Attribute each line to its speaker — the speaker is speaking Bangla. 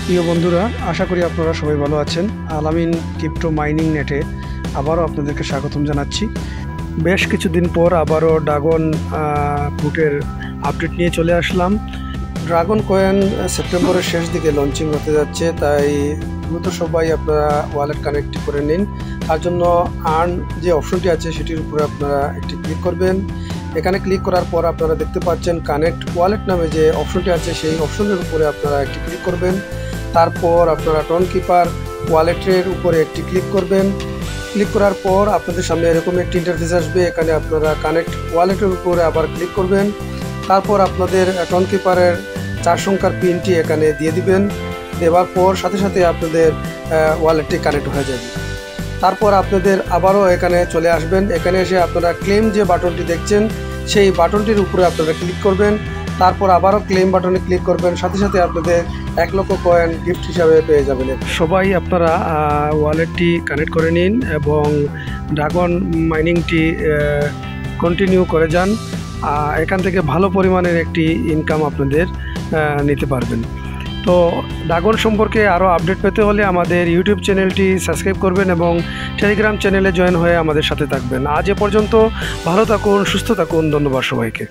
Speaker 1: প্রিয় বন্ধুরা, আশা করি আপনারা সবাই ভালো আছেন। আলামিন ক্রিপ্টো মাইনিং নেটে আবারও আপনাদেরকে স্বাগতম জানাচ্ছি। বেশ কিছুদিন পর আবারও ড্রাগন ফুটের আপডেট নিয়ে চলে আসলাম। ড্রাগন কয়েন সেপ্টেম্বরের শেষ দিকে লঞ্চিং হতে যাচ্ছে, তাই দ্রুত সবাই আপনারা ওয়ালেট কানেক্ট করে নিন। তার জন্য আর্ন যে অপশনটি আছে সেটির উপরে আপনারা একটি ক্লিক করবেন। এখানে ক্লিক করার পর আপনারা দেখতে পাচ্ছেন কানেক্ট ওয়ালেট নামে যে অপশনটি আছে সেই অপশনের উপরে আপনারা একটি ক্লিক করবেন। তারপর আপনারা টোন কিপার ওয়ালেটের উপরে একটি ক্লিক করবেন। ক্লিক করার পর আপনাদের সামনে এরকম একটি ইন্টারফেস আসবে। এখানে আপনারা কানেক্ট ওয়ালেটের উপরে আবার ক্লিক করবেন। তারপর আপনাদের টোন কিপারের 4 সংখ্যার পিনটি এখানে দিয়ে দিবেন। দেওয়ার পর সাথে সাথে আপনাদের ওয়ালেটটি কানেক্ট হয়ে যাবে। তারপর আপনাদের আবারও এখানে চলে আসবেন। এখানে এসে আপনারা ক্লেম যে বাটনটি দেখছেন সেই বাটনটির উপরে আপনারা ক্লিক করবেন। তারপর আবারও ক্লেম বাটনে ক্লিক করবেন। সাথে সাথে আপনাদের 1 লক্ষ কয়েন গিফট হিসাবে পেয়ে যাবেন। সবাই আপনারা ওয়ালেটটি কানেক্ট করে নিন এবং ড্রাগন মাইনিংটি কন্টিনিউ করে যান। এখান থেকে ভালো পরিমাণের একটি ইনকাম আপনাদের নিতে পারবেন। তো ড্রাগন সম্পর্কে আরও আপডেট পেতে হলে আমাদের ইউটিউব চ্যানেলটি সাবস্ক্রাইব করবেন এবং টেলিগ্রাম চ্যানেলে জয়েন হয়ে আমাদের সাথে থাকবেন। আজ এ পর্যন্ত, ভালো থাকুন, সুস্থ থাকুন। ধন্যবাদ সবাইকে।